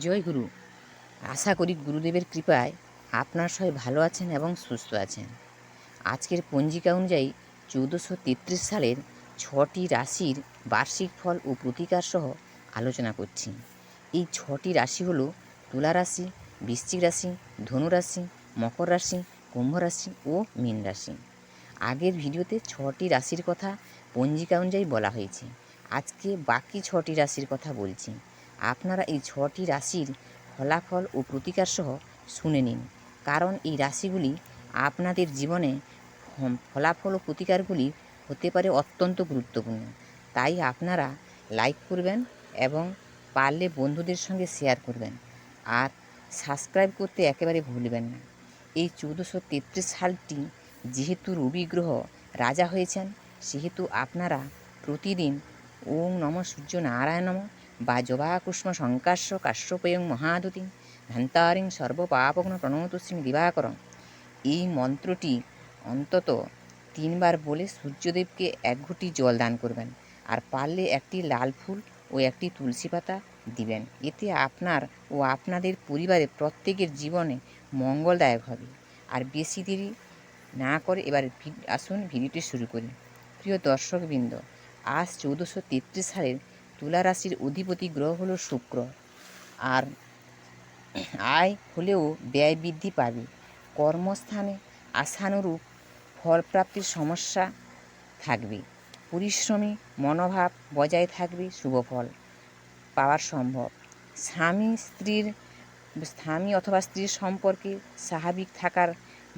জয় গুরু। আশা করি গুরুদেবের কৃপায় আপনার সবাই ভালো আছেন এবং সুস্থ আছেন। আজকের পঞ্জিকা অনুযায়ী 1433 সালের 6টি রাশির বার্ষিক ফল ও প্রতিকার সহ আলোচনা করছি। এই 6টি রাশি হলো তুলা রাশি, বৃশ্চিক রাশি, ধনু রাশি, মকর রাশি, কুম্ভ রাশি ও মীন রাশি। আগের ভিডিওতে 6টি রাশির কথা পঞ্জিকা অনুযায়ী বলা হয়েছে। আজকে বাকি 6টি রাশির কথা বলছি। আপনারা এই 6টি রাশির ফলাফল ও প্রতিকার সহ শুনে নিন, কারণ এই রাশিগুলি আপনাদের জীবনে ফলাফল ও প্রতিকারগুলি হতে পারে অত্যন্ত গুরুত্বপূর্ণ। তাই আপনারা লাইক করবেন এবং পারলে বন্ধুদের সঙ্গে শেয়ার করবেন, আর সাবস্ক্রাইব করতে একেবারে ভুলবেন না। এই 1433 সালটি যেহেতু রবি গ্রহ রাজা হয়েছেন, সেহেতু আপনারা প্রতিদিন ওং নম সূর্য নারায়ণ নম বা জবাকুষ্ম সংকাশ্য কাশ্যপয়ং মহাদুতিং ধান্তারিং সর্বপাপগ্ন প্রণতশ্রী দিবাকরং এই মন্ত্রটি অন্তত 3বার বলে সূর্যদেবকে 1 ঘটি জল দান করবেন, আর পারলে একটি লাল ফুল ও একটি তুলসী পাতা দিবেন। এতে আপনার ও আপনাদের পরিবারের প্রত্যেকের জীবনে মঙ্গলদায়ক হবে। আর বেশি দেরি না করে এবার আসুন ভিডিওটি শুরু করি। প্রিয় দর্শকবৃন্দ, আজ 1433 সালের তুলা রাশির অধিপতি গ্রহ হলো শুক্র। আর আয় হলেও ব্যয় বৃদ্ধি পাবে। কর্মস্থানে আশানুরূপ ফলপ্রাপ্তির সমস্যা থাকবে। পরিশ্রমী মনোভাব বজায় থাকবে, শুভ ফল পাওয়ার সম্ভব। স্বামী অথবা স্ত্রীর সম্পর্কে স্বাভাবিক থাকার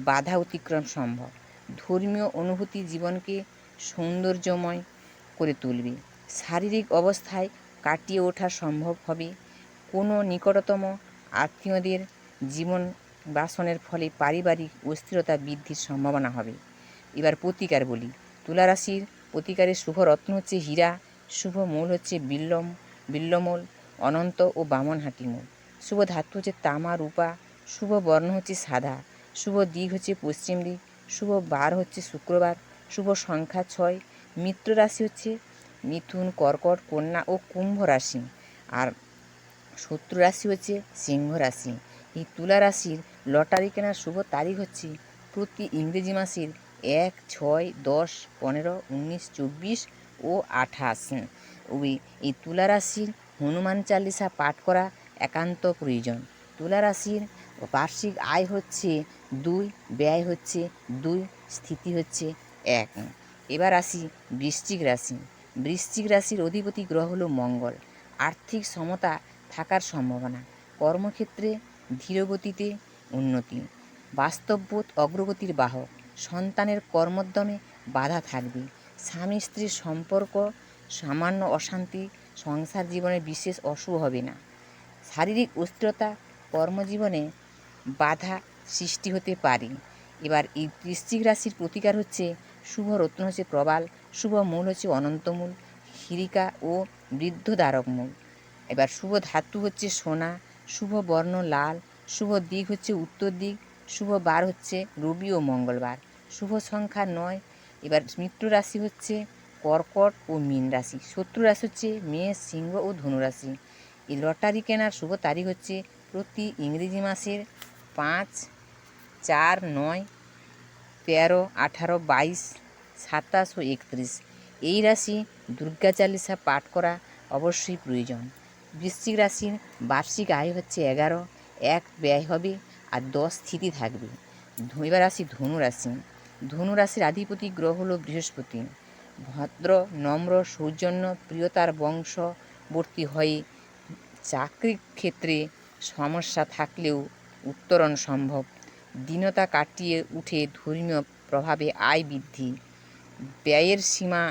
বাধা অতিক্রম সম্ভব। ধর্মীয় অনুভূতি জীবনকে সৌন্দর্যময় করে তুলবে। শারীরিক অবস্থায় কাটিয়ে ওঠা সম্ভব হবে। কোনো নিকটতম আত্মীয়দের জীবন বাসনের ফলে পারিবারিক অস্থিরতা বৃদ্ধির সম্ভাবনা হবে। এবার প্রতিকার বলি। তুলা রাশির প্রতিকারের শুভ রত্ন হচ্ছে হীরা, শুভ মূল হচ্ছে বিল্বমূল, অনন্ত ও বামনহাটি মূল। শুভ ধাতু হচ্ছে তামা, রূপা। শুভ বর্ণ হচ্ছে সাদা। শুভ দিক হচ্ছে পশ্চিম দিক। শুভ বার হচ্ছে শুক্রবার। শুভ সংখ্যা 6। মিত্র রাশি হচ্ছে মিথুন, কর্কট, কন্যা ও কুম্ভ রাশি। আর শত্রু রাশি হচ্ছে সিংহ রাশি। এই তুলা রাশির লটারি কেনার শুভ তারিখ হচ্ছে প্রতি ইংরেজি মাসের 1, 6, 10, 15, 19, 24 ও 28। এই তুলা রাশির হনুমান চালিসা পাঠ করা একান্ত প্রয়োজন। তুলা রাশির বার্ষিক আয় হচ্ছে 2, ব্যয় হচ্ছে 2, স্থিতি হচ্ছে 1। এবার আসি বৃশ্চিক রাশি। বৃশ্চিক রাশির অধিপতি গ্রহ হলো মঙ্গল। আর্থিক সমতা থাকার সম্ভাবনা। কর্মক্ষেত্রে ধীরগতিতে উন্নতি। বাস্তববোধ অগ্রগতির বাহক। সন্তানের কর্মোদ্যমে বাধা থাকবে। স্বামী স্ত্রীর সম্পর্ক সামান্য অশান্তি, সংসার জীবনে বিশেষ অশুভ হবে না। শারীরিক অস্থিরতা, কর্মজীবনে বাধা সৃষ্টি হতে পারে। এবার এই বৃশ্চিক রাশির প্রতিকার হচ্ছে শুভ রত্ন হচ্ছে প্রবাল, শুভ মূল হচ্ছে অনন্তমূল, হিরিকা ও বৃদ্ধদ্বারক মূল। এবার শুভ ধাতু হচ্ছে সোনা, শুভ বর্ণ লাল, শুভ দিক হচ্ছে উত্তর দিক, শুভ বার হচ্ছে রবি ও মঙ্গলবার, শুভ সংখ্যা 9। এবার মিত্র রাশি হচ্ছে কর্কট ও মীন রাশি। শত্রু রাশি হচ্ছে মেষ, সিংহ ও ধনু রাশি। এই লটারি কেনার শুভ তারিখ হচ্ছে প্রতি ইংরেজি মাসের 5, 4, 9, 13, 18, 22, 27 ও 31। এই রাশি দুর্গা চালিসা পাঠ করা অবশ্যই প্রয়োজন। বৃশ্চিক রাশির বার্ষিক আয় হচ্ছে 11, 1 ব্যয় হবে আর 10 স্থিতি থাকবে। এবার আসি ধনু রাশি। ধনু রাশির অধিপতি গ্রহ হলো বৃহস্পতি। ভদ্র, নম্র, সৌজন্য, প্রিয়তার বংশবর্তী হয়ে চাকরির ক্ষেত্রে সমস্যা থাকলেও উত্তরণ সম্ভব। দীনতা কাটিয়ে উঠে ধর্মীয় প্রভাবে আয় বৃদ্ধি। ব্যয়ের সীমা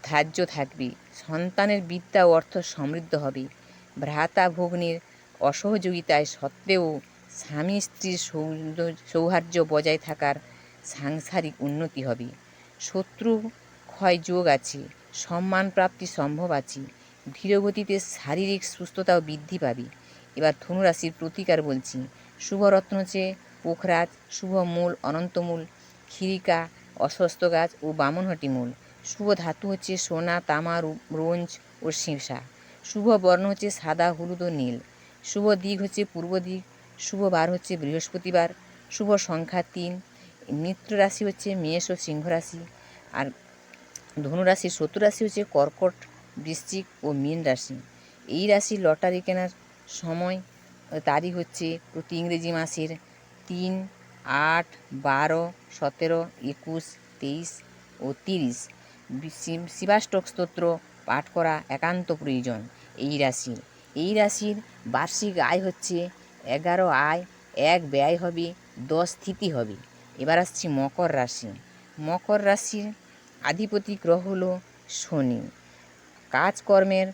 ধার্য থাকবে। সন্তানের বিদ্যা ও অর্থ সমৃদ্ধ হবে। ভ্রাতা ভগ্নীর অসহযোগিতায় সত্ত্বেও স্বামী স্ত্রীর সৌহার্দ্য বজায় থাকার সাংসারিক উন্নতি হবে। শত্রু ক্ষয় যোগ আছে, সম্মান প্রাপ্তি সম্ভব আছে। ধীরগতিতে শারীরিক সুস্থতাও বৃদ্ধি পাবে। এবার ধনু রাশির প্রতিকার বলছি। শুভ রত্ন হচ্ছে পোখরাজ, শুভ মূল অনন্তমূল, খিরিকা, অশ্বস্থ গাছ ও বামনহাটি মূল। শুভ ধাতু হচ্ছে সোনা, তামা, ব্রোঞ্জ ও সীসা। শুভ বর্ণ হচ্ছে সাদা, হলুদ ও নীল। শুভ দিক হচ্ছে পূর্ব দিক, শুভ বার হচ্ছে বৃহস্পতিবার, শুভ সংখ্যা 3। মিত্র রাশি হচ্ছে মেষ ও সিংহ রাশি। আর ধনুরাশির শত্রু রাশি হচ্ছে কর্কট, বৃশ্চিক ও মীন রাশি। এই রাশি লটারি কেনার সময় তারিখ হচ্ছে প্রতি ইংরেজি মাসের 3, 8, 12, 17, 21, 23 ও 30। শিবাষ্টক স্তোত্র পাঠ করা একান্ত প্রয়োজন এই রাশির বার্ষিক আয় হচ্ছে 11 আয়, 1 ব্যয় হবে, 10 স্থিতি হবে। এবার আসছি মকর রাশি। মকর রাশির আধিপতি গ্রহ হল শনি। কাজকর্মের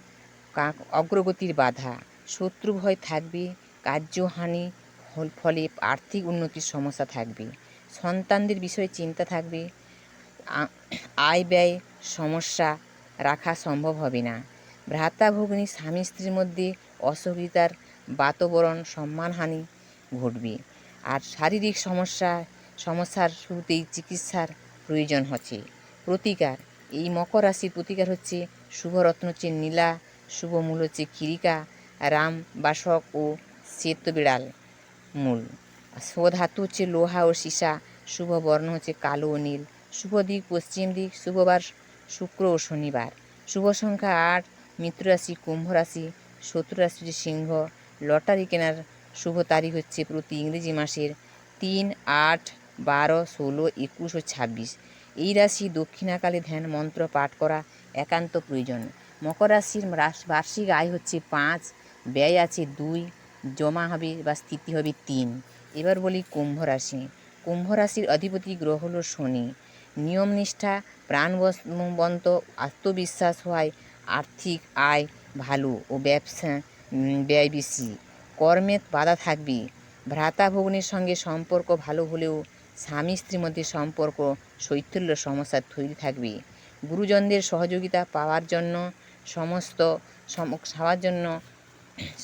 অগ্রগতির বাধা, শত্রু ভয় থাকবে, কার্যহানি, ফলে আর্থিক উন্নতির সমস্যা থাকবে। সন্তানদের বিষয়ে চিন্তা থাকবে, আয় ব্যয় সমস্যা রাখা সম্ভব হবে না। ভ্রাতাভগ্নী স্বামী স্ত্রীর মধ্যে অসহযোগিতার বাতাবরণ, সম্মানহানি ঘটবে। আর শারীরিক সমস্যার শুরুতেই চিকিৎসার প্রয়োজন হচ্ছে। প্রতিকার, এই মকর রাশির প্রতিকার হচ্ছে শুভরত্ন হচ্ছে নীলা, শুভ মূল হচ্ছে খিরিকা, রাম বাসক ও শ্বেত বিড়াল মূল। ধাতু হচ্ছে লোহা ও সীসা, শুভ বর্ণ হচ্ছে কালো ও নীল, শুভ দিক পশ্চিম দিক, শুভবার শুক্র ও শনিবার, শুভ সংখ্যা 8। মিত্র রাশি কুম্ভ রাশি, শত্রু রাশি হচ্ছে সিংহ। লটারি কেনার শুভ তারিখ হচ্ছে প্রতি ইংরেজি মাসের 3, 8, 12, 16, 21 ও 26। এই রাশি দক্ষিণাকালে ধ্যান মন্ত্র পাঠ করা একান্ত প্রয়োজন। মকর রাশির বার্ষিক আয় হচ্ছে 5, ব্যয় আছে 2, জমা হবে বা স্থিতি হবে 3। এবার বলি কুম্ভ রাশি। কুম্ভ রাশির অধিপতি গ্রহ হল শনি। নিয়মনিষ্ঠা, প্রাণবন্ত, আত্মবিশ্বাস হওয়ায় আর্থিক আয় ভালো ও ব্যবসা ব্যয় বেশি। কর্মে বাধা থাকবে। ভ্রাতাভগ্নির সঙ্গে সম্পর্ক ভালো হলেও স্বামী স্ত্রীর মধ্যে সম্পর্ক শৈথল্য সমস্যা তৈরি থাকবে। গুরুজনদের সহযোগিতা পাওয়ার জন্য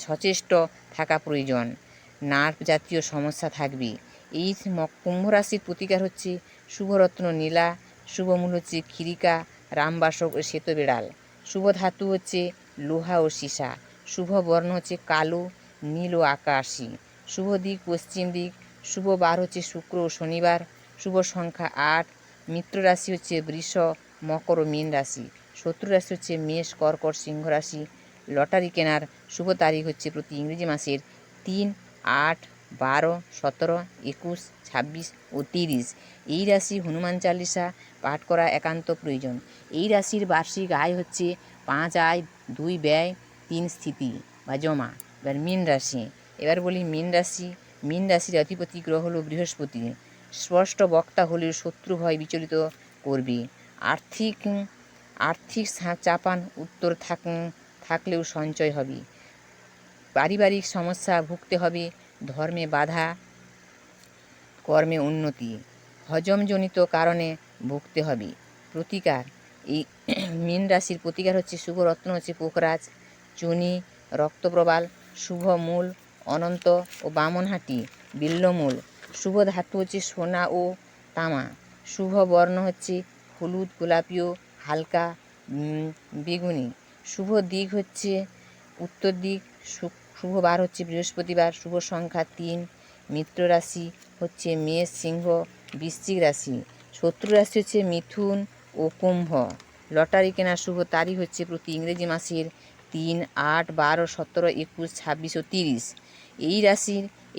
সচেষ্ট থাকা প্রয়োজন। নার্ভ জাতীয় সমস্যা থাকবে। এই কুম্ভ রাশির প্রতিকার হচ্ছে শুভরত্ন নীলা, শুভ মূল হচ্ছে খিরিকা, রামবাসক ও শ্বেত বিড়াল, শুভ ধাতু হচ্ছে লোহা ও সীসা, শুভ বর্ণ হচ্ছে কালো, নীল ও আকাশী, শুভ দিক পশ্চিম দিক, শুভ বার হচ্ছে শুক্র ও শনিবার, শুভ সংখ্যা 8। মিত্র রাশি হচ্ছে বৃষ, মকর ও মীন রাশি, শত্রু রাশি হচ্ছে মেষ, কর্কট, সিংহ রাশি। লটারি কেনার শুভ তারিখ হচ্ছে প্রতি ইংরেজি মাসের 3, 8, 12, 17, 21, 26 ও 30। এই রাশি হনুমান চালিসা পাঠ করা একান্ত প্রয়োজন। এই রাশির বার্ষিক আয় হচ্ছে 5 আয়, 2 ব্যয়, 3 স্থিতি বা জমা। এবার মীন রাশি। এবার বলি মীন রাশি। মীন রাশির অধিপতি গ্রহ হল বৃহস্পতি। স্পষ্ট বক্তা হলেও শত্রু ভয় বিচলিত করবে। আর্থিক চাপান উত্তর থাকলেও সঞ্চয় হবে। পারিবারিক সমস্যা ভুগতে হবে। ধর্মে বাধা, কর্মে উন্নতি, হজমজনিত কারণে ভুগতে হবে। প্রতিকার, এই মীন রাশির প্রতিকার হচ্ছে শুভ রত্ন হচ্ছে পোকরাজ, চুনি, রক্তপ্রবাল, শুভ মূল অনন্ত ও বামনহাটি, বিল্লমূল, শুভ ধাতু হচ্ছে সোনা ও তামা, শুভ বর্ণ হচ্ছে হলুদ, গোলাপি ও হালকা বেগুনি, শুভ দিক হচ্ছে উত্তর দিক, শুভ বার হচ্ছে বৃহস্পতিবার, শুভ সংখ্যা 3। মিত্র রাশি হচ্ছে মেষ, সিংহ, বৃশ্চিক রাশি, শত্রু রাশি হচ্ছে মিথুন ও কুম্ভ। লটারি কেনার শুভ তারিখ হচ্ছে প্রতি ইংরেজি মাসের 3, 8, 12, 17, 21, 26 ও 30।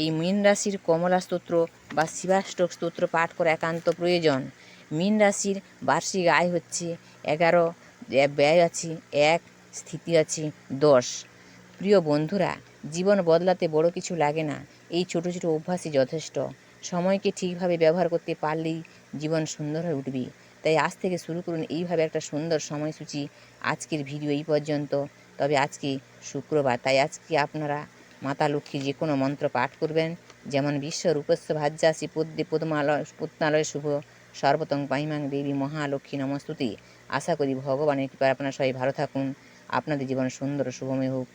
এই মীন রাশির কমলা স্তোত্র বা শিবাষ্টক স্তোত্র পাঠ করা একান্ত প্রয়োজন। মীন রাশির বার্ষিক আয় হচ্ছে 11, ব্যয় আছে 1, স্থিতি আছে 10। প্রিয় বন্ধুরা, জীবন বদলাতে বড় কিছু লাগে না, এই ছোট ছোট অভ্যাসই যথেষ্ট। সময়কে ঠিকভাবে ব্যবহার করতে পারলেই জীবন সুন্দর হয়ে উঠবে। তাই আজ থেকে শুরু করুন এইভাবে একটা সুন্দর সময়সূচি। আজকের ভিডিও এই পর্যন্ত। তবে আজকে শুক্রবার, তাই আজকে আপনারা মাতা লক্ষ্মীর যে কোনো মন্ত্র পাঠ করবেন, যেমন বিশ্ব রূপস্য ভাজ্যাসি পদ্মে পদ্মালয় শুভ সর্বতং পাহিমাং দেবী মহালক্ষ্মী নমস্তুতে। আশা করি ভগবানের কৃপায় আপনারা সবাই ভালো থাকুন, আপনাদের জীবন সুন্দর ও শুভময় হোক।